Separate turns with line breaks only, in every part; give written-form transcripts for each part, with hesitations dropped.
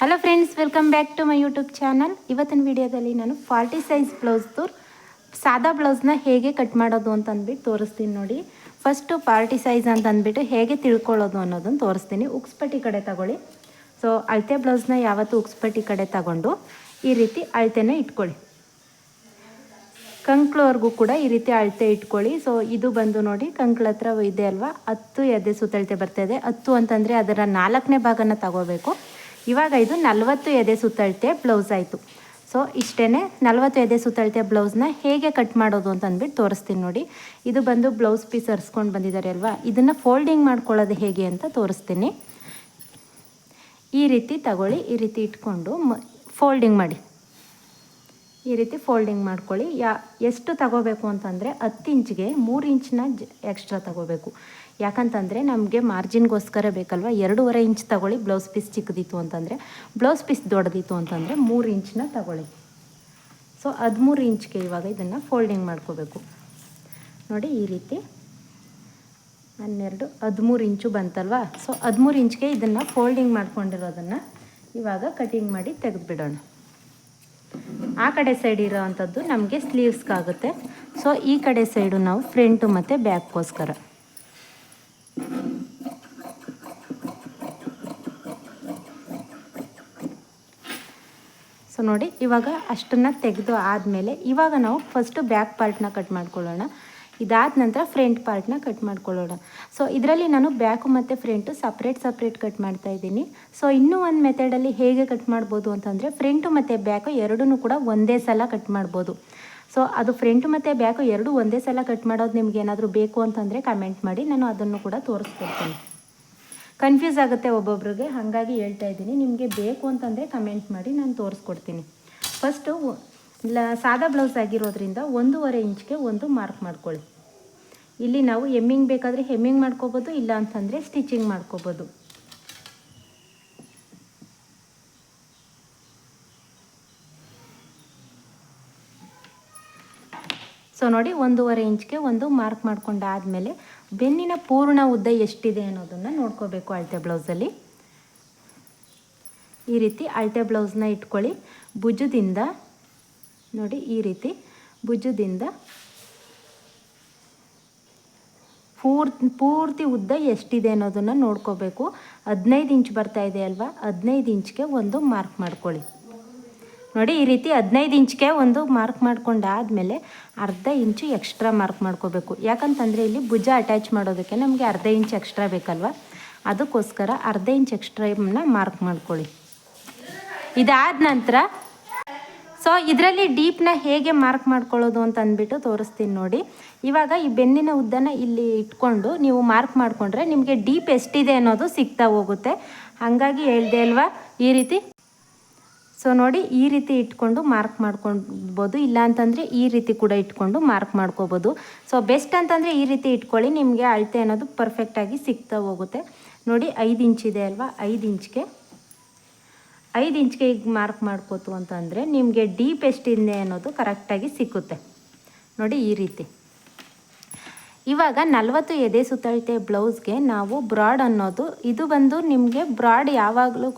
Hello friends, welcome back to my YouTube channel. ಇವತ್ತಿನ ವಿಡಿಯೋದಲ್ಲಿ ನಾನು 40 ಸೈಜ್ ಬ್ಲೌಸ್ದು ಸಾದಾ ಬ್ಲೌಸ್ನ ಹೇಗೆ ಕಟ್ ಮಾಡೋದು ಅಂತ ಅಂದ್ಬಿಟ್ಟು ತೋರಿಸ್ತೀನಿ ನೋಡಿ. ಫಸ್ಟು 40 ಸೈಜ್ ಅಂತ ಅಂದ್ಬಿಟ್ಟು ಹೇಗೆ ತಿಳ್ಕೊಳ್ಳೋದು ಅನ್ನೋದನ್ನು ತೋರಿಸ್ತೀನಿ. ಉಕ್ಸ್ಪಟ್ಟಿ ಕಡೆ ತಗೊಳ್ಳಿ. ಸೊ ಅಳತೆ ಬ್ಲೌಸ್ನ ಯಾವತ್ತೂ ಉಕ್ಸ್ಪಟ್ಟಿ ಕಡೆ ತಗೊಂಡು ಈ ರೀತಿ ಅಳತೆನ ಇಟ್ಕೊಳ್ಳಿ. ಕಂಕ್ಳವರೆಗೂ ಕೂಡ ಈ ರೀತಿ ಅಳತೆ ಇಟ್ಕೊಳ್ಳಿ. ಸೊ ಇದು ಬಂದು ನೋಡಿ, ಕಂಕ್ಳ ಹತ್ರ ಇದೆ ಅಲ್ವಾ, 10 ಎದೆ ಸುತ್ತಳತೆ ಬರ್ತಾಯಿದೆ. 10 ಅಂತಂದರೆ ಅದರ 4ನೇ ಭಾಗನ ತಗೋಬೇಕು. ಇವಾಗ ಇದು 40 ಎದೆ ಸುತ್ತಳತೆ ಬ್ಲೌಸ್ ಆಯಿತು. ಸೊ ಇಷ್ಟೇ 40 ಎದೆ ಸುತ್ತಳತೆ ಬ್ಲೌಸ್ನ ಹೇಗೆ ಕಟ್ ಮಾಡೋದು ಅಂತ ಅಂದ್ಬಿಟ್ಟು ತೋರಿಸ್ತೀನಿ ನೋಡಿ. ಇದು ಬಂದು ಬ್ಲೌಸ್ ಪೀಸ್ ಹರಿಸ್ಕೊಂಡು ಬಂದಿದ್ದಾರೆ ಅಲ್ವಾ, ಇದನ್ನು ಫೋಲ್ಡಿಂಗ್ ಮಾಡ್ಕೊಳ್ಳೋದು ಹೇಗೆ ಅಂತ ತೋರಿಸ್ತೀನಿ. ಈ ರೀತಿ ತಗೊಳ್ಳಿ, ಈ ರೀತಿ ಇಟ್ಕೊಂಡು ಫೋಲ್ಡಿಂಗ್ ಮಾಡಿ. ಈ ರೀತಿ ಫೋಲ್ಡಿಂಗ್ ಮಾಡ್ಕೊಳ್ಳಿ. ಎಷ್ಟು ತಗೋಬೇಕು ಅಂತಂದರೆ 10 ಇಂಚಿಗೆ 3 ಇಂಚನ್ನ ಎಕ್ಸ್ಟ್ರಾ ತಗೋಬೇಕು. ಯಾಕಂತಂದರೆ ನಮಗೆ ಮಾರ್ಜಿನ್ಗೋಸ್ಕರ ಬೇಕಲ್ವ. 2.5 ಇಂಚ್ ತಗೊಳ್ಳಿ ಬ್ಲೌಸ್ ಪೀಸ್ ಚಿಕ್ಕದಿತ್ತು ಅಂತಂದರೆ. ಬ್ಲೌಸ್ ಪೀಸ್ ದೊಡ್ಡದಿತ್ತು ಅಂತಂದರೆ 3 ಇಂಚನ್ನ ತಗೊಳ್ಳಿ. ಸೊ 13 ಇಂಚ್ಗೆ ಇವಾಗ ಇದನ್ನು ಫೋಲ್ಡಿಂಗ್ ಮಾಡ್ಕೋಬೇಕು ನೋಡಿ. ಈ ರೀತಿ 12 13 ಇಂಚು ಬಂತಲ್ವ. ಸೊ 13 ಇಂಚ್ಗೆ ಇದನ್ನು ಫೋಲ್ಡಿಂಗ್ ಮಾಡ್ಕೊಂಡಿರೋದನ್ನು ಇವಾಗ ಕಟಿಂಗ್ ಮಾಡಿ ತೆಗೆದುಬಿಡೋಣ. ಆ ಕಡೆ ಸೈಡ್ ಇರೋ ಅಂಥದ್ದು ನಮಗೆ ಸ್ಲೀವ್ಸ್ಗಾಗುತ್ತೆ. ಸೊ ಈ ಕಡೆ ಸೈಡು ನಾವು ಫ್ರಂಟು ಮತ್ತು ಬ್ಯಾಕ್ಗೋಸ್ಕರ. ಸೊ ನೋಡಿ, ಇವಾಗ ಅಷ್ಟನ್ನು ತೆಗೆದು ಆದಮೇಲೆ ಇವಾಗ ನಾವು ಫಸ್ಟು ಬ್ಯಾಕ್ ಪಾರ್ಟ್ನ ಕಟ್ ಮಾಡ್ಕೊಳ್ಳೋಣ. ಇದಾದ ನಂತರ ಫ್ರಂಟ್ ಪಾರ್ಟ್ನ ಕಟ್ ಮಾಡ್ಕೊಳ್ಳೋಣ. ಸೊ ಇದರಲ್ಲಿ ನಾನು ಬ್ಯಾಕು ಮತ್ತು ಫ್ರಂಟು ಸಪ್ರೇಟ್ ಕಟ್ ಮಾಡ್ತಾ ಇದ್ದೀನಿ. ಸೊ ಇನ್ನೂ ಒಂದು ಮೆಥಡಲ್ಲಿ ಹೇಗೆ ಕಟ್ ಮಾಡ್ಬೋದು ಅಂತಂದರೆ, ಫ್ರಂಟು ಮತ್ತು ಬ್ಯಾಕು ಎರಡೂ ಕೂಡ ಒಂದೇ ಸಲ ಕಟ್ ಮಾಡ್ಬೋದು. ಸೊ ಅದು ಫ್ರಂಟು ಮತ್ತು ಬ್ಯಾಕು ಎರಡೂ ಒಂದೇ ಸಲ ಕಟ್ ಮಾಡೋದು ನಿಮ್ಗೆ ಏನಾದರೂ ಬೇಕು ಅಂತಂದರೆ ಕಮೆಂಟ್ ಮಾಡಿ, ನಾನು ಅದನ್ನು ಕೂಡ ತೋರಿಸ್ಕೊಡ್ತೀನಿ. ಕನ್ಫ್ಯೂಸ್ ಆಗುತ್ತೆ ಒಬ್ಬೊಬ್ರಿಗೆ, ಹಾಗಾಗಿ ಹೇಳ್ತಾ ಇದ್ದೀನಿ. ನಿಮಗೆ ಬೇಕು ಅಂತಂದರೆ ಕಮೆಂಟ್ ಮಾಡಿ, ನಾನು ತೋರಿಸ್ಕೊಡ್ತೀನಿ. ಫಸ್ಟು ಸಾದಾ ಬ್ಲೌಸ್ ಆಗಿರೋದ್ರಿಂದ 1.5 ಇಂಚ್ಗೆ ಒಂದು ಮಾರ್ಕ್ ಮಾಡ್ಕೊಳ್ಳಿ. ಇಲ್ಲಿ ನಾವು ಹೆಮ್ಮಿಂಗ್ ಬೇಕಾದರೆ ಹೆಮ್ಮಿಂಗ್ ಮಾಡ್ಕೋಬೋದು, ಇಲ್ಲ ಅಂತಂದರೆ ಸ್ಟಿಚಿಂಗ್ ಮಾಡ್ಕೋಬೋದು. ಸೊ ನೋಡಿ, 1.5 ಇಂಚ್ಗೆ ಒಂದು ಮಾರ್ಕ್ ಮಾಡ್ಕೊಂಡಾದಮೇಲೆ ಬೆನ್ನಿನ ಪೂರ್ಣ ಉದ್ದ ಎಷ್ಟಿದೆ ಅನ್ನೋದನ್ನು ನೋಡ್ಕೋಬೇಕು ಅಳತೆ ಬ್ಲೌಸಲ್ಲಿ. ಈ ರೀತಿ ಅಳತೆ ಬ್ಲೌಸ್ನ ಇಟ್ಕೊಳ್ಳಿ. ಭುಜದಿಂದ ನೋಡಿ, ಈ ರೀತಿ ಭುಜದಿಂದ ಪೂರ್ತಿ ಉದ್ದ ಎಷ್ಟಿದೆ ಅನ್ನೋದನ್ನು ನೋಡ್ಕೋಬೇಕು. 15 ಇಂಚ್ ಬರ್ತಾ ಇದೆ ಅಲ್ವಾ, 15 ಇಂಚ್ಗೆ ಒಂದು ಮಾರ್ಕ್ ಮಾಡ್ಕೊಳ್ಳಿ. ನೋಡಿ, ಈ ರೀತಿ 15 ಇಂಚ್ಗೆ ಒಂದು ಮಾರ್ಕ್ ಮಾಡ್ಕೊಂಡಾದಮೇಲೆ ಅರ್ಧ ಇಂಚು ಎಕ್ಸ್ಟ್ರಾ ಮಾರ್ಕ್ ಮಾಡ್ಕೋಬೇಕು. ಯಾಕಂತಂದರೆ ಇಲ್ಲಿ ಭುಜ ಅಟ್ಯಾಚ್ ಮಾಡೋದಕ್ಕೆ ನಮಗೆ ಅರ್ಧ ಇಂಚ್ ಎಕ್ಸ್ಟ್ರಾ ಬೇಕಲ್ವ, ಅದಕ್ಕೋಸ್ಕರ ಅರ್ಧ ಇಂಚ್ ಎಕ್ಸ್ಟ್ರಾನ ಮಾರ್ಕ್ ಮಾಡ್ಕೊಳ್ಳಿ. ಇದಾದ ನಂತರ ಸೊ ಇದರಲ್ಲಿ ಡೀಪ್ನ ಹೇಗೆ ಮಾರ್ಕ್ ಮಾಡ್ಕೊಳ್ಳೋದು ಅಂತ ಅಂದ್ಬಿಟ್ಟು ತೋರಿಸ್ತೀನಿ ನೋಡಿ. ಇವಾಗ ಈ ಬೆನ್ನಿನ ಉದ್ದನ ಇಲ್ಲಿ ಇಟ್ಕೊಂಡು ನೀವು ಮಾರ್ಕ್ ಮಾಡಿಕೊಂಡ್ರೆ ನಿಮಗೆ ಡೀಪ್ ಎಷ್ಟಿದೆ ಅನ್ನೋದು ಸಿಗ್ತಾ ಹೋಗುತ್ತೆ. ಹಾಗಾಗಿ ಹೇಳ್ದೆ ಅಲ್ವಾ, ಈ ರೀತಿ. ಸೊ ನೋಡಿ, ಈ ರೀತಿ ಇಟ್ಕೊಂಡು ಮಾರ್ಕ್ ಮಾಡ್ಕೊಳ್ಬೋದು, ಇಲ್ಲ ಅಂತಂದರೆ ಈ ರೀತಿ ಕೂಡ ಇಟ್ಕೊಂಡು ಮಾರ್ಕ್ ಮಾಡ್ಕೋಬೋದು. ಸೊ ಬೆಸ್ಟ್ ಅಂತಂದರೆ ಈ ರೀತಿ ಇಟ್ಕೊಳ್ಳಿ, ನಿಮಗೆ ಅಳತೆ ಅನ್ನೋದು ಪರ್ಫೆಕ್ಟಾಗಿ ಸಿಗ್ತಾ ಹೋಗುತ್ತೆ. ನೋಡಿ, 5 ಇಂಚ್ ಇದೆ ಅಲ್ವಾ, 5 ಇಂಚ್ಗೆ ಈಗ ಮಾರ್ಕ್ ಮಾಡ್ಕೋತು ಅಂತಂದರೆ ನಿಮಗೆ ಡೀಪ್ ಎಷ್ಟಿದೆ ಅನ್ನೋದು ಕರೆಕ್ಟಾಗಿ ಸಿಕ್ಕುತ್ತೆ ನೋಡಿ. ಈ ರೀತಿ ಇವಾಗ 40 ಎದೆ ಸುತ್ತಳತೆ ಬ್ಲೌಸ್ಗೆ ನಾವು ಬ್ರಾಡ್ ಅನ್ನೋದು, ಇದು ಬಂದು ನಿಮಗೆ ಬ್ರಾಡ್ ಯಾವಾಗಲೂ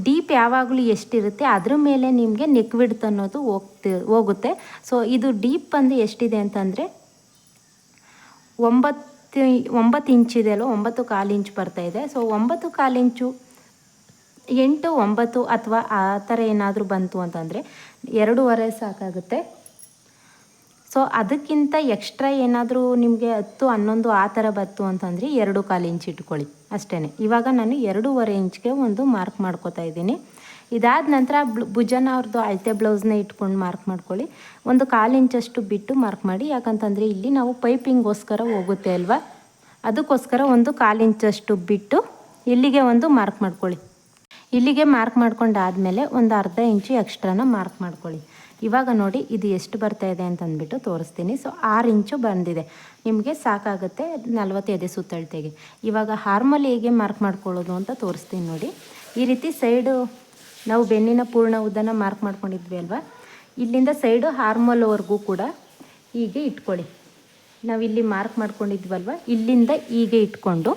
ಡೀಪ್ ಯಾವಾಗಲೂ ಎಷ್ಟಿರುತ್ತೆ ಅದ್ರ ಮೇಲೆ ನಿಮಗೆ ನೆಕ್ ವಿಡ್ತ್ ಅನ್ನೋದು ಹೋಗುತ್ತೆ. ಸೊ ಇದು ಡೀಪ್ ಬಂದು ಎಷ್ಟಿದೆ ಅಂತಂದರೆ 9 ಇಂಚ್ ಇದೆ ಅಲ್ವ, 9.25 ಇಂಚ್ ಬರ್ತಾಯಿದೆ. ಸೊ 9.25 ಇಂಚು 8, 9 ಅಥವಾ ಆ ಥರ ಏನಾದರೂ ಬಂತು ಅಂತಂದರೆ 2.5 ಸಾಕಾಗುತ್ತೆ. ಸೊ ಅದಕ್ಕಿಂತ ಎಕ್ಸ್ಟ್ರಾ ಏನಾದರೂ ನಿಮಗೆ 10, 11 ಆ ಥರ ಬಂತು ಅಂತಂದರೆ 2.25 ಇಂಚ್ ಇಟ್ಕೊಳ್ಳಿ ಅಷ್ಟೇ. ಇವಾಗ ನಾನು 2.5 ಇಂಚ್ಗೆ ಒಂದು ಮಾರ್ಕ್ ಮಾಡ್ಕೋತಾ ಇದ್ದೀನಿ. ಇದಾದ ನಂತರ ಭುಜನ ಅವ್ರದ್ದು ಅಳತೆ ಬ್ಲೌಸ್ನ ಇಟ್ಕೊಂಡು ಮಾರ್ಕ್ ಮಾಡ್ಕೊಳ್ಳಿ. 1/4 ಇಂಚಷ್ಟು ಬಿಟ್ಟು ಮಾರ್ಕ್ ಮಾಡಿ. ಯಾಕಂತಂದರೆ ಇಲ್ಲಿ ನಾವು ಪೈಪಿಂಗೋಸ್ಕರ ಹೋಗುತ್ತೆ ಅಲ್ವಾ, ಅದಕ್ಕೋಸ್ಕರ 1/4 ಇಂಚಷ್ಟು ಬಿಟ್ಟು ಇಲ್ಲಿಗೆ ಒಂದು ಮಾರ್ಕ್ ಮಾಡ್ಕೊಳ್ಳಿ. ಇಲ್ಲಿಗೆ ಮಾರ್ಕ್ ಮಾಡ್ಕೊಂಡಾದಮೇಲೆ ಒಂದು ಅರ್ಧ ಇಂಚು ಎಕ್ಸ್ಟ್ರಾನ ಮಾರ್ಕ್ ಮಾಡ್ಕೊಳ್ಳಿ. ಇವಾಗ ನೋಡಿ, ಇದು ಎಷ್ಟು ಬರ್ತಾಯಿದೆ ಅಂತಂದ್ಬಿಟ್ಟು ತೋರಿಸ್ತೀನಿ. ಸೊ 6 ಇಂಚು ಬಂದಿದೆ, ನಿಮಗೆ ಸಾಕಾಗುತ್ತೆ 40 ಎದೆ ಸುತ್ತಳತೆಗೆ. ಇವಾಗ ಹಾರ್ಮಲ್ ಹೇಗೆ ಮಾರ್ಕ್ ಮಾಡ್ಕೊಳ್ಳೋದು ಅಂತ ತೋರಿಸ್ತೀನಿ ನೋಡಿ. ಈ ರೀತಿ ಸೈಡು ನಾವು ಬೆನ್ನಿನ ಪೂರ್ಣ ಉದ್ದನ ಮಾರ್ಕ್ ಮಾಡ್ಕೊಂಡಿದ್ವಿ ಅಲ್ವಾ, ಇಲ್ಲಿಂದ ಸೈಡು ಹಾರ್ಮಲ್ವರೆಗೂ ಕೂಡ ಹೀಗೆ ಇಟ್ಕೊಳ್ಳಿ. ನಾವಿಲ್ಲಿ ಮಾರ್ಕ್ ಮಾಡ್ಕೊಂಡಿದ್ವಲ್ವ, ಇಲ್ಲಿಂದ ಹೀಗೆ ಇಟ್ಕೊಂಡು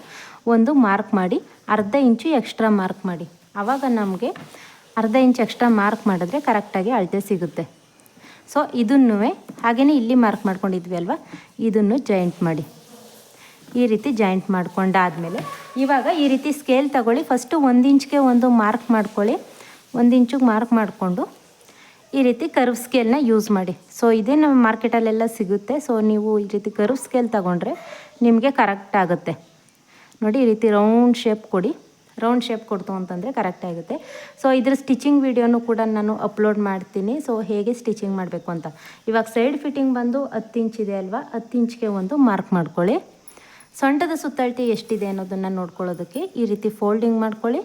ಒಂದು ಮಾರ್ಕ್ ಮಾಡಿ, ಅರ್ಧ ಇಂಚು ಎಕ್ಸ್ಟ್ರಾ ಮಾರ್ಕ್ ಮಾಡಿ. ಆವಾಗ ನಮಗೆ ಅರ್ಧ ಇಂಚ್ ಎಕ್ಸ್ಟ್ರಾ ಮಾರ್ಕ್ ಮಾಡಿದ್ರೆ ಕರೆಕ್ಟಾಗಿ ಅಳತೆ ಸಿಗುತ್ತೆ. ಸೊ ಇದನ್ನೂ ಹಾಗೆಯೇ ಇಲ್ಲಿ ಮಾರ್ಕ್ ಮಾಡ್ಕೊಂಡಿದ್ವಿ ಅಲ್ವಾ, ಇದನ್ನು ಜಾಯಿಂಟ್ ಮಾಡಿ. ಈ ರೀತಿ ಜಾಯಿಂಟ್ ಮಾಡ್ಕೊಂಡಾದಮೇಲೆ ಇವಾಗ ಈ ರೀತಿ ಸ್ಕೇಲ್ ತಗೊಳ್ಳಿ. ಫಸ್ಟು 1 ಇಂಚ್ಗೆ ಒಂದು ಮಾರ್ಕ್ ಮಾಡ್ಕೊಳ್ಳಿ. 1 ಇಂಚಿಗೆ ಮಾರ್ಕ್ ಮಾಡಿಕೊಂಡು ಈ ರೀತಿ ಕರ್ವ್ ಸ್ಕೇಲ್ನ ಯೂಸ್ ಮಾಡಿ. ಸೊ ಇದೇ ನಮ್ಮ ಮಾರ್ಕೆಟಲ್ಲೆಲ್ಲ ಸಿಗುತ್ತೆ. ಸೊ ನೀವು ಈ ರೀತಿ ಕರ್ವ್ ಸ್ಕೇಲ್ ತಗೊಂಡ್ರೆ ನಿಮಗೆ ಕರೆಕ್ಟ್ ಆಗುತ್ತೆ. ನೋಡಿ, ಈ ರೀತಿ ರೌಂಡ್ ಶೇಪ್ ಕೊಡಿ. ರೌಂಡ್ ಶೇಪ್ ಕೊಡ್ತು ಅಂತಂದರೆ ಕರೆಕ್ಟ್ ಆಗುತ್ತೆ. ಸೊ ಇದ್ರ ಸ್ಟಿಚಿಂಗ್ ವಿಡಿಯೋನು ಕೂಡ ನಾನು ಅಪ್ಲೋಡ್ ಮಾಡ್ತೀನಿ. ಸೊ ಹೇಗೆ ಸ್ಟಿಚಿಂಗ್ ಮಾಡಬೇಕು ಅಂತ. ಇವಾಗ ಸೈಡ್ ಫಿಟ್ಟಿಂಗ್ ಬಂದು 10 ಇಂಚ್ ಇದೆ ಅಲ್ವಾ, 10 ಇಂಚ್ಗೆ ಒಂದು ಮಾರ್ಕ್ ಮಾಡ್ಕೊಳ್ಳಿ. ಸೊಂಟದ ಸುತ್ತಳತೆ ಎಷ್ಟಿದೆ ಅನ್ನೋದನ್ನು ನೋಡ್ಕೊಳ್ಳೋದಕ್ಕೆ ಈ ರೀತಿ ಫೋಲ್ಡಿಂಗ್ ಮಾಡ್ಕೊಳ್ಳಿ.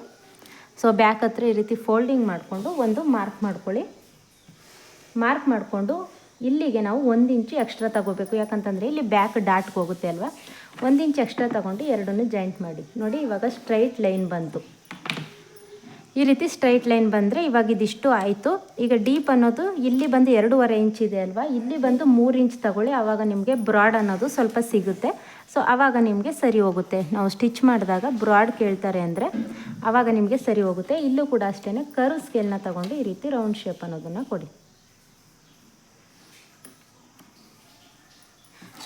ಸೊ ಬ್ಯಾಕ್ ಹತ್ರ ಈ ರೀತಿ ಫೋಲ್ಡಿಂಗ್ ಮಾಡಿಕೊಂಡು ಒಂದು ಮಾರ್ಕ್ ಮಾಡ್ಕೊಳ್ಳಿ. ಮಾರ್ಕ್ ಮಾಡಿಕೊಂಡು ಇಲ್ಲಿಗೆ ನಾವು 1 ಇಂಚು ಎಕ್ಸ್ಟ್ರಾ ತಗೋಬೇಕು. ಯಾಕಂತಂದರೆ ಇಲ್ಲಿ ಬ್ಯಾಕ್ ಡಾಟ್ಗೆ ಹೋಗುತ್ತೆ ಅಲ್ವಾ. 1 ಇಂಚ್ ಎಕ್ಸ್ಟ್ರಾ ತಗೊಂಡು ಎರಡನ್ನೂ ಜಾಯಿಂಟ್ ಮಾಡಿ. ನೋಡಿ, ಇವಾಗ ಸ್ಟ್ರೈಟ್ ಲೈನ್ ಬಂತು. ಈ ರೀತಿ ಸ್ಟ್ರೈಟ್ ಲೈನ್ ಬಂದರೆ ಇವಾಗ ಇದಿಷ್ಟು ಆಯಿತು. ಈಗ ಡೀಪ್ ಅನ್ನೋದು ಇಲ್ಲಿ ಬಂದು 2.5 ಇಂಚ್ ಇದೆ ಅಲ್ವಾ, ಇಲ್ಲಿ ಬಂದು 3 ಇಂಚ್ ತಗೊಳ್ಳಿ. ಆವಾಗ ನಿಮಗೆ ಬ್ರಾಡ್ ಅನ್ನೋದು ಸ್ವಲ್ಪ ಸಿಗುತ್ತೆ. ಸೊ ಆವಾಗ ನಿಮಗೆ ಸರಿ ಹೋಗುತ್ತೆ. ನಾವು ಸ್ಟಿಚ್ ಮಾಡಿದಾಗ ಬ್ರಾಡ್ ಕೇಳ್ತಾರೆ ಅಂದರೆ ಆವಾಗ ನಿಮಗೆ ಸರಿ ಹೋಗುತ್ತೆ. ಇಲ್ಲೂ ಕೂಡ ಅಷ್ಟೇ ಕರ್ವ್ ಸ್ಕೇಲ್ನ ತಗೊಂಡು ಈ ರೀತಿ ರೌಂಡ್ ಶೇಪ್ ಅನ್ನೋದನ್ನು ಕೊಡಿ.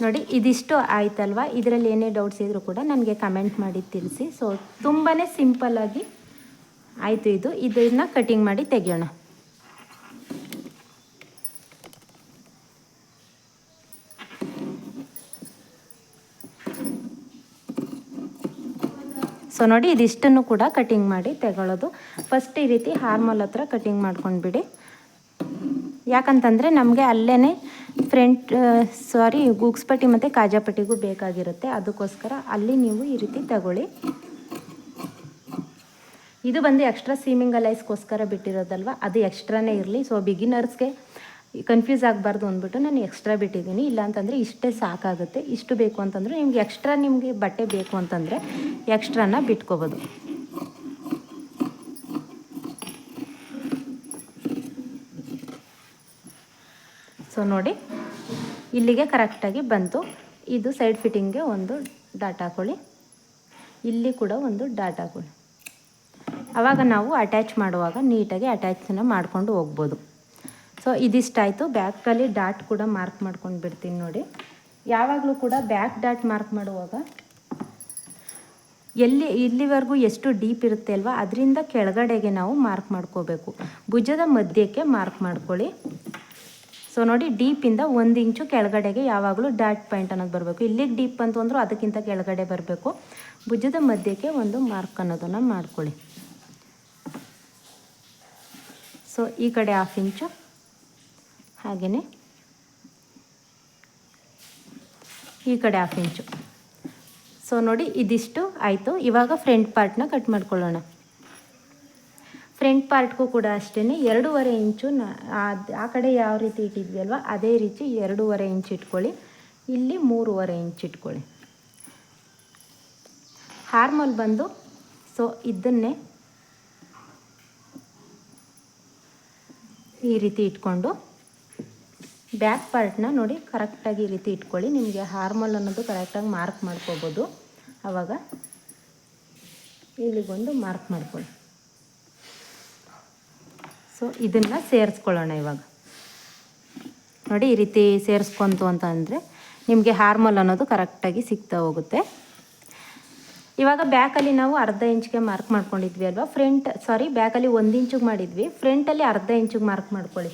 ನೋಡಿ, ಇದಿಷ್ಟು ಆಯ್ತಲ್ವಾ. ಇದರಲ್ಲಿ ಏನೇ ಡೌಟ್ಸ್ ಇದ್ದರೂ ಕೂಡ ನನಗೆ ಕಮೆಂಟ್ ಮಾಡಿ ತಿಳಿಸಿ. ಸೊ ತುಂಬಾ ಸಿಂಪಲ್ಲಾಗಿ ಆಯಿತು. ಇದನ್ನು ಕಟಿಂಗ್ ಮಾಡಿ ತೆಗೆಯೋಣ. ಸೊ ನೋಡಿ, ಇದಿಷ್ಟನ್ನು ಕೂಡ ಕಟಿಂಗ್ ಮಾಡಿ ತೆಗೊಳ್ಳೋದು. ಫಸ್ಟ್ ಈ ರೀತಿ ಹಾರ್ಮೋಲ್ ಹತ್ರ ಕಟಿಂಗ್ ಮಾಡ್ಕೊಂಡ್ಬಿಡಿ. ಯಾಕಂತಂದರೆ ನಮಗೆ ಅಲ್ಲೇ ಗೂಗ್ಸ್ಪಟ್ಟಿ ಮತ್ತು ಕಾಜಾಪಟ್ಟಿಗೂ ಬೇಕಾಗಿರುತ್ತೆ. ಅದಕ್ಕೋಸ್ಕರ ಅಲ್ಲಿ ನೀವು ಈ ರೀತಿ ತಗೊಳ್ಳಿ. ಇದು ಬಂದು ಎಕ್ಸ್ಟ್ರಾ ಸೀಮಿಂಗ್ ಅಲೈಸ್ಗೋಸ್ಕರ ಬಿಟ್ಟಿರೋದಲ್ವ, ಅದು ಎಕ್ಸ್ಟ್ರಾನೇ ಇರಲಿ. ಸೊ ಬಿಗಿನರ್ಸ್ಗೆ ಕನ್ಫ್ಯೂಸ್ ಆಗಬಾರ್ದು ಅಂದ್ಬಿಟ್ಟು ನಾನು ಎಕ್ಸ್ಟ್ರಾ ಬಿಟ್ಟಿದ್ದೀನಿ. ಇಲ್ಲಾಂತಂದರೆ ಇಷ್ಟೇ ಸಾಕಾಗುತ್ತೆ. ಇಷ್ಟು ಬೇಕು ಅಂತಂದರೆ ನಿಮಗೆ ಎಕ್ಸ್ಟ್ರಾ ನಿಮಗೆ ಬಟ್ಟೆ ಬೇಕು ಅಂತಂದರೆ ಎಕ್ಸ್ಟ್ರಾನ ಬಿಟ್ಕೋಬೋದು. ಸೊ ನೋಡಿ, ಇಲ್ಲಿಗೆ ಕರೆಕ್ಟಾಗಿ ಬಂತು. ಇದು ಸೈಡ್ ಫಿಟ್ಟಿಂಗ್ಗೆ ಒಂದು ಡಾಟ್ ಹಾಕೊಳ್ಳಿ. ಇಲ್ಲಿ ಕೂಡ ಒಂದು ಡಾಟ್ ಹಾಕೊಳ್ಳಿ. ಆವಾಗ ನಾವು ಅಟ್ಯಾಚ್ ಮಾಡುವಾಗ ನೀಟಾಗಿ ಅಟ್ಯಾಚನ್ನು ಮಾಡ್ಕೊಂಡು ಹೋಗ್ಬೋದು. ಸೊ ಇದಿಷ್ಟಾಯಿತು. ಬ್ಯಾಕಲ್ಲಿ ಡಾಟ್ ಕೂಡ ಮಾರ್ಕ್ ಮಾಡ್ಕೊಂಡು ಬಿಡ್ತೀನಿ. ನೋಡಿ, ಯಾವಾಗಲೂ ಕೂಡ ಬ್ಯಾಕ್ ಡಾಟ್ ಮಾರ್ಕ್ ಮಾಡುವಾಗ ಇಲ್ಲಿವರೆಗೂ ಎಷ್ಟು ಡೀಪ್ ಇರುತ್ತೆ ಅಲ್ವಾ, ಅದರಿಂದ ಕೆಳಗಡೆಗೆ ನಾವು ಮಾರ್ಕ್ ಮಾಡ್ಕೋಬೇಕು. ಭುಜದ ಮಧ್ಯಕ್ಕೆ ಮಾರ್ಕ್ ಮಾಡ್ಕೊಳ್ಳಿ. ಸೊ ನೋಡಿ, ಡೀಪಿಂದ 1 ಇಂಚು ಕೆಳಗಡೆಗೆ ಯಾವಾಗಲೂ ಡಾಟ್ ಪಾಯಿಂಟ್ ಅನ್ನೋದು ಬರಬೇಕು. ಇಲ್ಲಿಗೆ ಡೀಪ್ ಬಂತು ಅಂದರೂ ಅದಕ್ಕಿಂತ ಕೆಳಗಡೆ ಬರಬೇಕು. ಭುಜದ ಮಧ್ಯಕ್ಕೆ ಒಂದು ಮಾರ್ಕ್ ಅನ್ನೋದನ್ನು ಮಾಡ್ಕೊಳ್ಳಿ. ಸೊ ಈ ಕಡೆ 1/2 ಇಂಚು, ಹಾಗೆಯೇ ಈ ಕಡೆ 1/2 ಇಂಚು. ಸೊ ನೋಡಿ, ಇದಿಷ್ಟು ಆಯಿತು. ಇವಾಗ ಫ್ರಂಟ್ ಪಾರ್ಟ್ನ ಕಟ್ ಮಾಡ್ಕೊಳ್ಳೋಣ. ಫ್ರಂಟ್ ಪಾರ್ಟ್ಗೂ ಕೂಡ ಅಷ್ಟೇ 2.5 ಇಂಚು ಆ ಕಡೆ ಯಾವ ರೀತಿ ಇಟ್ಟಿದ್ವಿ ಅಲ್ವಾ, ಅದೇ ರೀತಿ 2.5 ಇಂಚ್ ಇಟ್ಕೊಳ್ಳಿ. ಇಲ್ಲಿ 3.5 ಇಂಚ್ ಇಟ್ಕೊಳ್ಳಿ. ಹಾರ್ಮೋಲ್ ಬಂದು ಸೊ ಇದನ್ನೇ ಈ ರೀತಿ ಇಟ್ಕೊಂಡು ಬ್ಯಾಕ್ ಪಾರ್ಟ್ನ ನೋಡಿ ಕರೆಕ್ಟಾಗಿ ಈ ರೀತಿ ಇಟ್ಕೊಳ್ಳಿ. ನಿಮಗೆ ಹಾರ್ಮೋಲ್ ಅನ್ನೋದು ಕರೆಕ್ಟಾಗಿ ಮಾರ್ಕ್ ಮಾಡ್ಕೋಬೋದು. ಆವಾಗ ಇಲ್ಲಿಗೊಂದು ಮಾರ್ಕ್ ಮಾಡ್ಕೊಳ್ಳಿ. ಸೊ ಇದನ್ನು ಸೇರಿಸ್ಕೊಳ್ಳೋಣ. ಇವಾಗ ನೋಡಿ, ಈ ರೀತಿ ಸೇರಿಸ್ಕೊಂತು ಅಂತ ಅಂದರೆ ನಿಮಗೆ ಹಾರ್ಮೋಲ್ ಅನ್ನೋದು ಕರೆಕ್ಟಾಗಿ ಸಿಗ್ತಾ ಹೋಗುತ್ತೆ. ಇವಾಗ ಬ್ಯಾಕಲ್ಲಿ ನಾವು 1/2 ಇಂಚ್ಗೆ ಮಾರ್ಕ್ ಮಾಡ್ಕೊಂಡಿದ್ವಿ ಅಲ್ವಾ, ಬ್ಯಾಕಲ್ಲಿ 1 ಇಂಚಿಗೆ ಮಾಡಿದ್ವಿ. ಫ್ರಂಟಲ್ಲಿ 1/2 ಇಂಚಿಗೆ ಮಾರ್ಕ್ ಮಾಡ್ಕೊಳ್ಳಿ.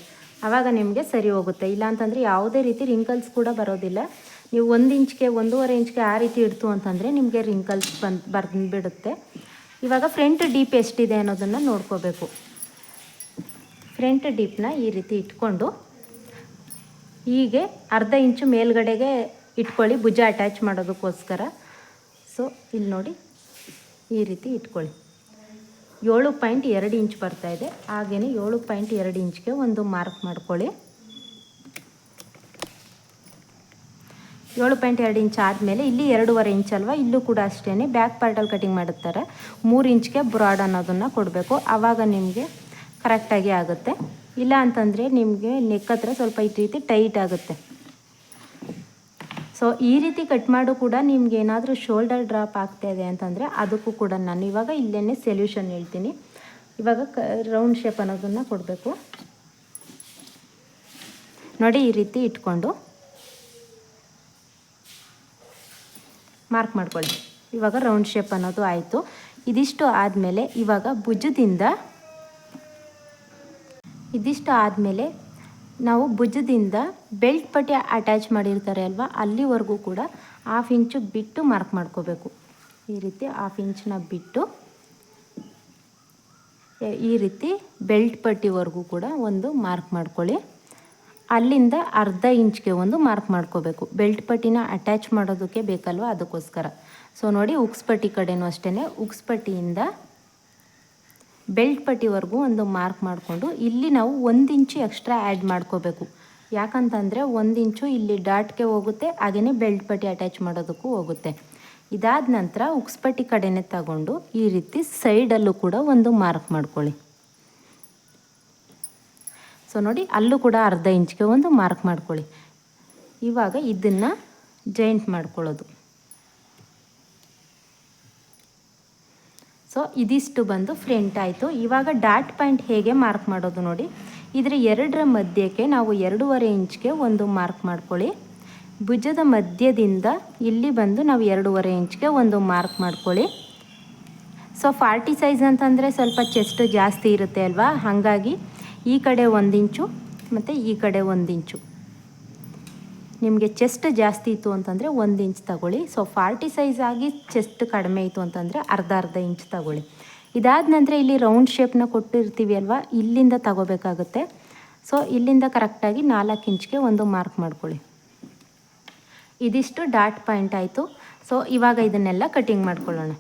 ಆವಾಗ ನಿಮಗೆ ಸರಿ ಹೋಗುತ್ತೆ. ಇಲ್ಲಾಂತಂದರೆ ಯಾವುದೇ ರೀತಿ ರಿಂಕಲ್ಸ್ ಕೂಡ ಬರೋದಿಲ್ಲ. ನೀವು 1 ಇಂಚ್ಗೆ 1.5 ಇಂಚ್ಗೆ ಆ ರೀತಿ ಇಡ್ತು ಅಂತಂದರೆ ನಿಮಗೆ ರಿಂಕಲ್ಸ್ ಬಂದುಬಿಡುತ್ತೆ. ಇವಾಗ ಫ್ರಂಟ್ ಡೀಪ್ ಎಷ್ಟಿದೆ ಅನ್ನೋದನ್ನು ನೋಡ್ಕೋಬೇಕು. ಫ್ರಂಟ್ ಡೀಪ್ನ ಈ ರೀತಿ ಇಟ್ಕೊಂಡು ಹೀಗೆ 1/2 ಇಂಚು ಮೇಲ್ಗಡೆಗೆ ಇಟ್ಕೊಳ್ಳಿ, ಭುಜ ಅಟ್ಯಾಚ್ ಮಾಡೋದಕ್ಕೋಸ್ಕರ. ಸೊ ಇಲ್ಲಿ ನೋಡಿ, ಈ ರೀತಿ ಇಟ್ಕೊಳ್ಳಿ. 7.2 ಇಂಚ್ ಬರ್ತಾಯಿದೆ. ಹಾಗೆಯೇ 7.2 ಇಂಚ್ಗೆ ಒಂದು ಮಾರ್ಕ್ ಮಾಡ್ಕೊಳ್ಳಿ. 7.2 ಇಂಚ್ ಆದಮೇಲೆ ಇಲ್ಲಿ 2.5 ಇಂಚ್ ಅಲ್ವಾ, ಇಲ್ಲೂ ಕೂಡ ಅಷ್ಟೇ ಬ್ಯಾಕ್ ಪಾರ್ಟಲ್ಲಿ ಕಟಿಂಗ್ ಮಾಡುತ್ತಾರೆ. 3 ಇಂಚ್ಗೆ ಬ್ರಾಡ್ ಅನ್ನೋದನ್ನು ಕೊಡಬೇಕು. ಆವಾಗ ನಿಮಗೆ ಕರೆಕ್ಟಾಗಿ ಆಗುತ್ತೆ. ಇಲ್ಲ ಅಂತಂದರೆ ನಿಮಗೆ ನೆಕ್ ಹತ್ರ ಸ್ವಲ್ಪ ಈ ರೀತಿ ಟೈಟ್ ಆಗುತ್ತೆ. ಸೊ ಈ ರೀತಿ ಕಟ್ ಮಾಡು ಕೂಡ ನಿಮ್ಗೆ ಏನಾದರೂ ಶೋಲ್ಡರ್ ಡ್ರಾಪ್ ಆಗ್ತಾಯಿದೆ ಅಂತಂದರೆ ಅದಕ್ಕೂ ಕೂಡ ನಾನು ಇವಾಗ ಇಲ್ಲೇ ಸೊಲ್ಯೂಷನ್ ಹೇಳ್ತೀನಿ. ಇವಾಗ ರೌಂಡ್ ಶೇಪ್ ಅನ್ನೋದನ್ನು ಕೊಡಬೇಕು. ನೋಡಿ ಈ ರೀತಿ ಇಟ್ಕೊಂಡು ಮಾರ್ಕ್ ಮಾಡ್ಕೊಳ್ಳಿ. ಇವಾಗ ರೌಂಡ್ ಶೇಪ್ ಅನ್ನೋದು ಆಯಿತು. ಇದಿಷ್ಟು ಆದಮೇಲೆ ಇವಾಗ ನಾವು ಭುಜದಿಂದ ಬೆಲ್ಟ್ ಪಟ್ಟಿ ಅಟ್ಯಾಚ್ ಮಾಡಿರ್ತಾರೆ ಅಲ್ವಾ, ಅಲ್ಲಿವರೆಗೂ ಕೂಡ 1/2 ಇಂಚು ಬಿಟ್ಟು ಮಾರ್ಕ್ ಮಾಡ್ಕೋಬೇಕು. ಈ ರೀತಿ 1/2 ಇಂಚನ್ನ ಬಿಟ್ಟು ಈ ರೀತಿ ಬೆಲ್ಟ್ ಪಟ್ಟಿವರೆಗೂ ಕೂಡ ಒಂದು ಮಾರ್ಕ್ ಮಾಡ್ಕೊಳ್ಳಿ. ಅಲ್ಲಿಂದ 1/2 ಇಂಚ್ಗೆ ಒಂದು ಮಾರ್ಕ್ ಮಾಡ್ಕೋಬೇಕು. ಬೆಲ್ಟ್ ಪಟ್ಟಿನ ಅಟ್ಯಾಚ್ ಮಾಡೋದಕ್ಕೆ ಬೇಕಲ್ವ, ಅದಕ್ಕೋಸ್ಕರ. ಸೊ ನೋಡಿ, ಉಕ್ಸ್ ಪಟ್ಟಿ ಕಡೆನೂ ಅಷ್ಟೇ, ಉಕ್ಸ್ ಪಟ್ಟಿಯಿಂದ ಬೆಲ್ಟ್ ಪಟ್ಟಿವರೆಗೂ ಒಂದು ಮಾರ್ಕ್ ಮಾಡಿಕೊಂಡು ಇಲ್ಲಿ ನಾವು 1 ಇಂಚು ಎಕ್ಸ್ಟ್ರಾ ಆ್ಯಡ್ ಮಾಡ್ಕೋಬೇಕು. ಯಾಕಂತಂದರೆ 1 ಇಂಚು ಇಲ್ಲಿ ಡಾಟ್ಗೆ ಹೋಗುತ್ತೆ, ಹಾಗೆಯೇ ಬೆಲ್ಟ್ ಪಟ್ಟಿ ಅಟ್ಯಾಚ್ ಮಾಡೋದಕ್ಕೂ ಹೋಗುತ್ತೆ. ಇದಾದ ನಂತರ ಉಕ್ಸ್ ಪಟ್ಟಿ ಕಡೆನೇ ತಗೊಂಡು ಈ ರೀತಿ ಸೈಡಲ್ಲೂ ಕೂಡ ಒಂದು ಮಾರ್ಕ್ ಮಾಡ್ಕೊಳ್ಳಿ. ಸೊ ನೋಡಿ, ಅಲ್ಲೂ ಕೂಡ 1/2 ಇಂಚ್ಗೆ ಒಂದು ಮಾರ್ಕ್ ಮಾಡ್ಕೊಳ್ಳಿ. ಇವಾಗ ಇದನ್ನು ಜಾಯಿಂಟ್ ಮಾಡ್ಕೊಳ್ಳೋದು. ಸೊ ಇದಿಷ್ಟು ಬಂದು ಫ್ರಂಟ್ ಆಯಿತು. ಇವಾಗ ಡಾಟ್ ಪಾಯಿಂಟ್ ಹೇಗೆ ಮಾರ್ಕ್ ಮಾಡೋದು ನೋಡಿ. ಇದರ 2ರ ಮಧ್ಯಕ್ಕೆ ನಾವು 2.5 ಇಂಚ್ಗೆ ಒಂದು ಮಾರ್ಕ್ ಮಾಡ್ಕೊಳ್ಳಿ. ಭುಜದ ಮಧ್ಯದಿಂದ ಇಲ್ಲಿ ಬಂದು ನಾವು 2.5 ಇಂಚ್ಗೆ ಒಂದು ಮಾರ್ಕ್ ಮಾಡ್ಕೊಳ್ಳಿ. ಸೊ 40 ಸೈಜ್ ಅಂತಂದರೆ ಸ್ವಲ್ಪ ಚೆಸ್ಟ್ ಜಾಸ್ತಿ ಇರುತ್ತೆ ಅಲ್ವಾ, ಹಾಗಾಗಿ ಈ ಕಡೆ 1 ಇಂಚು ಮತ್ತು ಈ ಕಡೆ 1 ಇಂಚು. ನಿಮಗೆ ಚೆಸ್ಟ್ ಜಾಸ್ತಿ ಇತ್ತು ಅಂತಂದರೆ 1 ಇಂಚ್ ತಗೊಳ್ಳಿ. ಸೊ 40 ಸೈಜ್ ಆಗಿ ಚೆಸ್ಟ್ ಕಡಿಮೆ ಇತ್ತು ಅಂತಂದರೆ ಅರ್ಧ ಇಂಚ್ ತಗೊಳ್ಳಿ. ಇದಾದ ನಂತರ ಇಲ್ಲಿ ರೌಂಡ್ ಶೇಪ್ನ ಕೊಟ್ಟಿರ್ತೀವಿ ಅಲ್ವಾ, ಇಲ್ಲಿಂದ ತಗೋಬೇಕಾಗುತ್ತೆ. ಸೊ ಇಲ್ಲಿಂದ ಕರೆಕ್ಟಾಗಿ 4 ಇಂಚ್ಗೆ ಒಂದು ಮಾರ್ಕ್ ಮಾಡ್ಕೊಳ್ಳಿ. ಇದಿಷ್ಟು ಡಾಟ್ ಪಾಯಿಂಟ್ ಆಯಿತು. ಸೊ ಇವಾಗ ಇದನ್ನೆಲ್ಲ ಕಟಿಂಗ್ ಮಾಡ್ಕೊಳ್ಳೋಣ.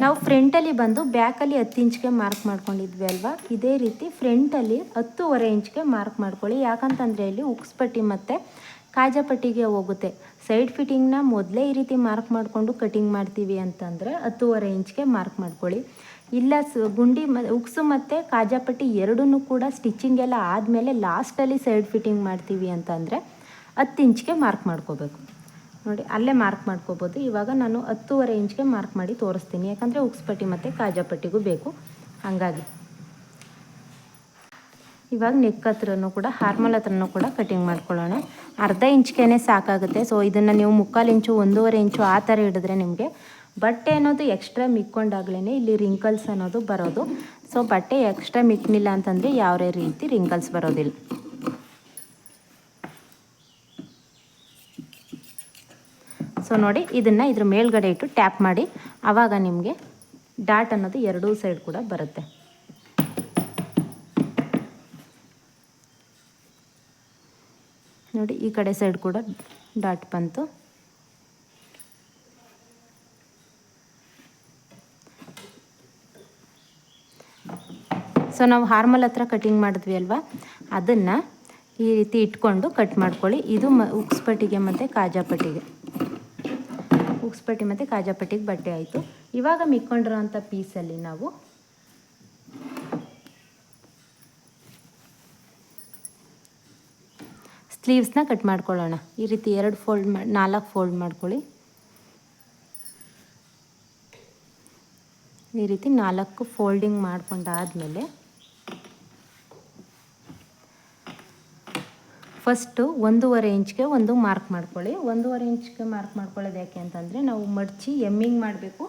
ನಾವು ಫ್ರಂಟಲ್ಲಿ ಬಂದು ಬ್ಯಾಕಲ್ಲಿ 10 ಇಂಚ್ಗೆ ಮಾರ್ಕ್ ಮಾಡ್ಕೊಂಡಿದ್ವಿ ಅಲ್ವಾ, ಇದೇ ರೀತಿ ಫ್ರಂಟಲ್ಲಿ 10.5 ಇಂಚ್ಗೆ ಮಾರ್ಕ್ ಮಾಡ್ಕೊಳ್ಳಿ. ಯಾಕಂತಂದರೆ ಇಲ್ಲಿ ಉಕ್ಸ್ ಪಟ್ಟಿ ಮತ್ತು ಕಾಜಾಪಟ್ಟಿಗೆ ಹೋಗುತ್ತೆ. ಸೈಡ್ ಫಿಟ್ಟಿಂಗ್ನ ಮೊದಲೇ ಈ ರೀತಿ ಮಾರ್ಕ್ ಮಾಡಿಕೊಂಡು ಕಟಿಂಗ್ ಮಾಡ್ತೀವಿ ಅಂತಂದರೆ 10.5 ಇಂಚ್ಗೆ ಮಾರ್ಕ್ ಮಾಡ್ಕೊಳ್ಳಿ. ಇಲ್ಲ ಗುಂಡಿ ಉಕ್ಸು ಮತ್ತು ಕಾಜಾಪಟ್ಟಿ ಎರಡೂ ಕೂಡ ಸ್ಟಿಚಿಂಗ್ ಎಲ್ಲ ಆದಮೇಲೆ ಲಾಸ್ಟಲ್ಲಿ ಸೈಡ್ ಫಿಟ್ಟಿಂಗ್ ಮಾಡ್ತೀವಿ ಅಂತಂದರೆ 10 ಇಂಚ್ಗೆ ಮಾರ್ಕ್ ಮಾಡ್ಕೋಬೇಕು. ನೋಡಿ, ಅಲ್ಲೇ ಮಾರ್ಕ್ ಮಾಡ್ಕೋಬೋದು. ಇವಾಗ ನಾನು 10.5 ಇಂಚ್ಗೆ ಮಾರ್ಕ್ ಮಾಡಿ ತೋರಿಸ್ತೀನಿ, ಯಾಕಂದರೆ ಉಕ್ಸ್ ಪಟ್ಟಿ ಮತ್ತು ಕಾಜಾಪಟ್ಟಿಗೂ ಬೇಕು, ಹಾಗಾಗಿ. ಇವಾಗ ನೆಕ್ ಹತ್ರನೂ ಕೂಡ ಹಾರ್ಮಲ್ ಹತ್ರನೂ ಕೂಡ ಕಟಿಂಗ್ ಮಾಡ್ಕೊಳ್ಳೋಣ. 1/2 ಇಂಚ್ಗೆ ಸಾಕಾಗುತ್ತೆ. ಸೊ ಇದನ್ನು ನೀವು 3/4 ಇಂಚು 1.5 ಇಂಚು ಆ ಥರ ಹಿಡಿದ್ರೆ ನಿಮಗೆ ಬಟ್ಟೆ ಅನ್ನೋದು ಎಕ್ಸ್ಟ್ರಾ ಮಿಕ್ಕೊಂಡಾಗ್ಲೇ ಇಲ್ಲಿ ರಿಂಕಲ್ಸ್ ಅನ್ನೋದು ಬರೋದು. ಸೊ ಬಟ್ಟೆ ಎಕ್ಸ್ಟ್ರಾ ಮಿಕ್ನಿಲ್ಲ ಅಂತಂದರೆ ಯಾವುದೇ ರೀತಿ ರಿಂಕಲ್ಸ್ ಬರೋದಿಲ್ಲ. ಸೊ ನೋಡಿ, ಇದನ್ನು ಇದ್ರ ಮೇಲ್ಗಡೆ ಇಟ್ಟು ಟ್ಯಾಪ್ ಮಾಡಿ, ಆವಾಗ ನಿಮಗೆ ಡಾಟ್ ಅನ್ನೋದು 2 ಸೈಡ್ ಕೂಡ ಬರುತ್ತೆ. ನೋಡಿ, ಈ ಕಡೆ ಸೈಡ್ ಕೂಡ ಡಾಟ್ ಬಂತು. ಸೊ ನಾವು ಹಾರ್ಮಲ್ ಹತ್ರ ಕಟಿಂಗ್ ಮಾಡಿದ್ವಿ ಅಲ್ವಾ, ಅದನ್ನು ಈ ರೀತಿ ಇಟ್ಕೊಂಡು ಕಟ್ ಮಾಡ್ಕೊಳ್ಳಿ. ಇದು ಉಕ್ಸ್ ಪಟ್ಟಿಗೆ ಮತ್ತು ಕಾಜಾಪಟ್ಟಿಗೆ, ಉಕ್ಸ್ ಪಟ್ಟಿ ಮತ್ತು ಕಾಜಾಪಟ್ಟಿಗೆ ಬಟ್ಟೆ ಆಯಿತು. ಇವಾಗ ಮಿಕ್ಕೊಂಡಿರೋಂಥ ಪೀಸಲ್ಲಿ ನಾವು ಸ್ಲೀವ್ಸ್ನ ಕಟ್ ಮಾಡ್ಕೊಳ್ಳೋಣ. ಈ ರೀತಿ 4 ಫೋಲ್ಡ್ ಮಾಡ್ಕೊಳ್ಳಿ. ಈ ರೀತಿ 4 ಫೋಲ್ಡಿಂಗ್ ಮಾಡ್ಕೊಂಡಾದಮೇಲೆ ಫಸ್ಟು 1.5 ಇಂಚ್ಗೆ ಒಂದು ಮಾರ್ಕ್ ಮಾಡ್ಕೊಳ್ಳಿ. 1.5 ಇಂಚ್ಗೆ ಮಾರ್ಕ್ ಮಾಡ್ಕೊಳ್ಳೋದು ಯಾಕೆ ಅಂತಂದರೆ ನಾವು ಮಡಚಿ ಎಮ್ಮಿಂಗ್ ಮಾಡಬೇಕು,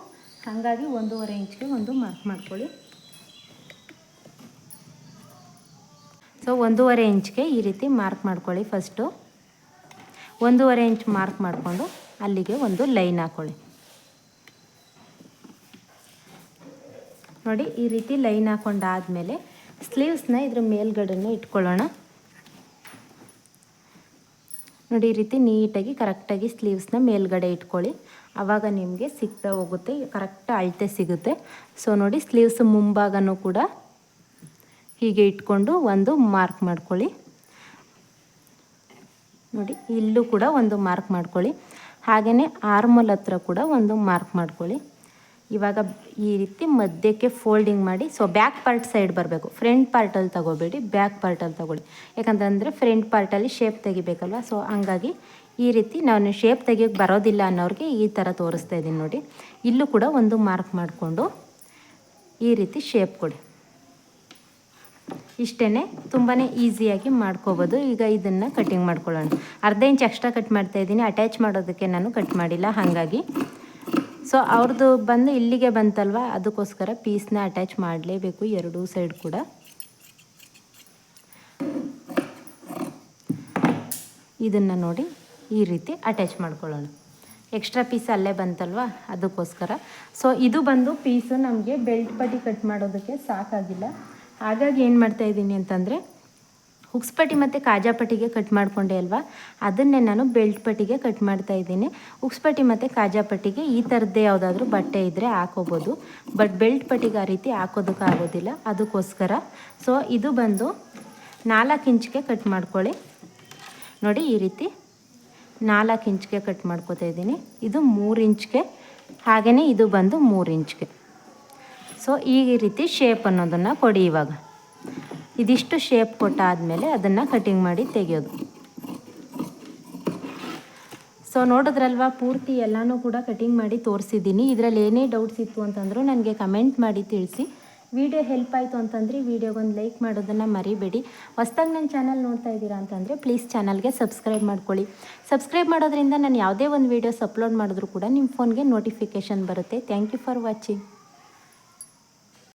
ಹಾಗಾಗಿ 1.5 ಇಂಚ್ಗೆ ಒಂದು ಮಾರ್ಕ್ ಮಾಡ್ಕೊಳ್ಳಿ. ಸೊ 1.5 ಇಂಚ್ಗೆ ಈ ರೀತಿ ಮಾರ್ಕ್ ಮಾಡ್ಕೊಳ್ಳಿ. ಫಸ್ಟು 1.5 ಇಂಚ್ ಮಾರ್ಕ್ ಮಾಡಿಕೊಂಡು ಅಲ್ಲಿಗೆ ಒಂದು ಲೈನ್ ಹಾಕ್ಕೊಳ್ಳಿ. ನೋಡಿ, ಈ ರೀತಿ ಲೈನ್ ಹಾಕ್ಕೊಂಡಾದಮೇಲೆ ಸ್ಲೀವ್ಸ್ನ ಇದ್ರ ಮೇಲ್ಗಡೆನೇ ಇಟ್ಕೊಳ್ಳೋಣ. ನೋಡಿ, ಈ ರೀತಿ ನೀಟಾಗಿ ಕರೆಕ್ಟಾಗಿ ಸ್ಲೀವ್ಸ್ನ ಮೇಲ್ಗಡೆ ಇಟ್ಕೊಳ್ಳಿ. ಆವಾಗ ನಿಮಗೆ ಸಿಗ್ತಾ ಹೋಗುತ್ತೆ, ಕರೆಕ್ಟ್ ಅಳತೆ ಸಿಗುತ್ತೆ. ಸೊ ನೋಡಿ, ಸ್ಲೀವ್ಸ್ ಮುಂಭಾಗನೂ ಕೂಡ ಹೀಗೆ ಇಟ್ಕೊಂಡು ಒಂದು ಮಾರ್ಕ್ ಮಾಡ್ಕೊಳ್ಳಿ. ನೋಡಿ, ಇಲ್ಲೂ ಕೂಡ ಒಂದು ಮಾರ್ಕ್ ಮಾಡ್ಕೊಳ್ಳಿ. ಹಾಗೆಯೇ ಆರ್ಮೋಲ್ ಹತ್ರ ಕೂಡ ಒಂದು ಮಾರ್ಕ್ ಮಾಡ್ಕೊಳ್ಳಿ. ಇವಾಗ ಈ ರೀತಿ ಮಧ್ಯಕ್ಕೆ ಫೋಲ್ಡಿಂಗ್ ಮಾಡಿ, ಸೊ ಬ್ಯಾಕ್ ಪಾರ್ಟ್ ಸೈಡ್ ಬರಬೇಕು. ಫ್ರಂಟ್ ಪಾರ್ಟಲ್ಲಿ ತಗೋಬೇಡಿ, ಬ್ಯಾಕ್ ಪಾರ್ಟಲ್ಲಿ ತಗೊಳ್ಳಿ. ಯಾಕಂತಂದರೆ ಫ್ರಂಟ್ ಪಾರ್ಟಲ್ಲಿ ಶೇಪ್ ತೆಗಿಬೇಕಲ್ವ, ಸೊ ಹಂಗಾಗಿ ಈ ರೀತಿ ನಾನು ಶೇಪ್ ತೆಗಿಯೋಕ್ಕೆ ಬರೋದಿಲ್ಲ ಅನ್ನೋರಿಗೆ ಈ ಥರ ತೋರಿಸ್ತಾ ಇದ್ದೀನಿ ನೋಡಿ. ಇಲ್ಲೂ ಕೂಡ ಒಂದು ಮಾರ್ಕ್ ಮಾಡಿಕೊಂಡು ಈ ರೀತಿ ಶೇಪ್ ಕೊಡಿ. ಇಷ್ಟೇ, ತುಂಬಾ ಈಸಿಯಾಗಿ ಮಾಡ್ಕೋಬೋದು. ಈಗ ಇದನ್ನು ಕಟ್ಟಿಂಗ್ ಮಾಡ್ಕೊಳ್ಳೋಣ. ಅರ್ಧ ಇಂಚ್ ಎಕ್ಸ್ಟ್ರಾ ಕಟ್ ಮಾಡ್ತಾಯಿದ್ದೀನಿ, ಅಟ್ಯಾಚ್ ಮಾಡೋದಕ್ಕೆ ನಾನು ಕಟ್ ಮಾಡಿಲ್ಲ ಹಾಗಾಗಿ. ಸೊ ಅವ್ರದ್ದು ಬಂದು ಇಲ್ಲಿಗೆ ಬಂತಲ್ವ, ಅದಕ್ಕೋಸ್ಕರ ಪೀಸ್ನ ಅಟ್ಯಾಚ್ ಮಾಡಲೇಬೇಕು ಎರಡೂ ಸೈಡ್ ಕೂಡ. ಇದನ್ನು ನೋಡಿ ಈ ರೀತಿ ಅಟ್ಯಾಚ್ ಮಾಡ್ಕೊಳ್ಳೋಣ. ಎಕ್ಸ್ಟ್ರಾ ಪೀಸ್ ಅಲ್ಲೇ ಬಂತಲ್ವ ಅದಕ್ಕೋಸ್ಕರ. ಸೊ ಇದು ಬಂದು ಪೀಸು ನಮಗೆ ಬೆಲ್ಟ್ ಪಟ್ಟಿ ಕಟ್ ಮಾಡೋದಕ್ಕೆ ಸಾಕಾಗಿಲ್ಲ. ಹಾಗಾಗಿ ಏನು ಮಾಡ್ತಾಯಿದ್ದೀನಿ ಅಂತಂದರೆ, ಹುಕ್ಸ್ ಪಟ್ಟಿ ಮತ್ತು ಕಾಜಾ ಪಟ್ಟಿಗೆ ಕಟ್ ಮಾಡಿಕೊಂಡೆ ಅಲ್ವಾ, ಅದನ್ನೇ ನಾನು ಬೆಲ್ಟ್ ಪಟ್ಟಿಗೆ ಕಟ್ ಮಾಡ್ತಾಯಿದ್ದೀನಿ. ಹುಕ್ಸ್ ಪಟ್ಟಿ ಮತ್ತು ಕಾಜಾ ಪಟ್ಟಿಗೆ ಈ ಥರದ್ದೇ ಯಾವುದಾದ್ರೂ ಬಟ್ಟೆ ಇದ್ದರೆ ಹಾಕೋಬೋದು, ಬಟ್ ಬೆಲ್ಟ್ ಪಟ್ಟಿಗೆ ಆ ರೀತಿ ಹಾಕೋದಕ್ಕಾಗೋದಿಲ್ಲ, ಅದಕ್ಕೋಸ್ಕರ. ಸೊ ಇದು ಬಂದು 4 ಇಂಚ್ಗೆ ಕಟ್ ಮಾಡ್ಕೊಳ್ಳಿ ನೋಡಿ. ಈ ರೀತಿ 4 ಇಂಚ್ಗೆ ಕಟ್ ಮಾಡ್ಕೋತಾ ಇದ್ದೀನಿ. ಇದು 3 ಇಂಚ್ಗೆ, ಹಾಗೆಯೇ ಇದು ಬಂದು 3 ಇಂಚ್ಗೆ. ಸೊ ಈ ರೀತಿ ಶೇಪ್ ಅನ್ನೋದನ್ನು ಕೊಡಿ. ಇವಾಗ ಇದಿಷ್ಟು ಶೇಪ್ ಕೊಟ್ಟಾದಮೇಲೆ ಅದನ್ನು ಕಟಿಂಗ್ ಮಾಡಿ ತೆಗೆಯೋದು. ಸೊ ನೋಡಿದ್ರಲ್ವ, ಪೂರ್ತಿ ಎಲ್ಲನೂ ಕೂಡ ಕಟಿಂಗ್ ಮಾಡಿ ತೋರಿಸಿದ್ದೀನಿ. ಇದರಲ್ಲಿ ಏನೇ ಡೌಟ್ಸ್ ಇತ್ತು ಅಂತಂದರೂ ನನಗೆ ಕಮೆಂಟ್ ಮಾಡಿ ತಿಳಿಸಿ. ವಿಡಿಯೋ ಹೆಲ್ಪ್ ಆಯಿತು ಅಂತಂದರೆ ವಿಡಿಯೋಗೊಂದು ಲೈಕ್ ಮಾಡೋದನ್ನು ಮರಿಬೇಡಿ. ಹೊಸ್ದಾಗಿ ನನ್ನ ಚಾನಲ್ ನೋಡ್ತಾ ಇದ್ದೀರಾ ಅಂತಂದರೆ ಪ್ಲೀಸ್ ಚಾನಲ್ಗೆ ಸಬ್ಸ್ಕ್ರೈಬ್ ಮಾಡ್ಕೊಳ್ಳಿ. ಸಬ್ಸ್ಕ್ರೈಬ್ ಮಾಡೋದ್ರಿಂದ ನಾನು ಯಾವುದೇ ಒಂದು ವೀಡಿಯೋಸ್ ಅಪ್ಲೋಡ್ ಮಾಡಿದ್ರೂ ಕೂಡ ನಿಮ್ಮ ಫೋನ್ಗೆ ನೋಟಿಫಿಕೇಷನ್ ಬರುತ್ತೆ. Thank you for watching.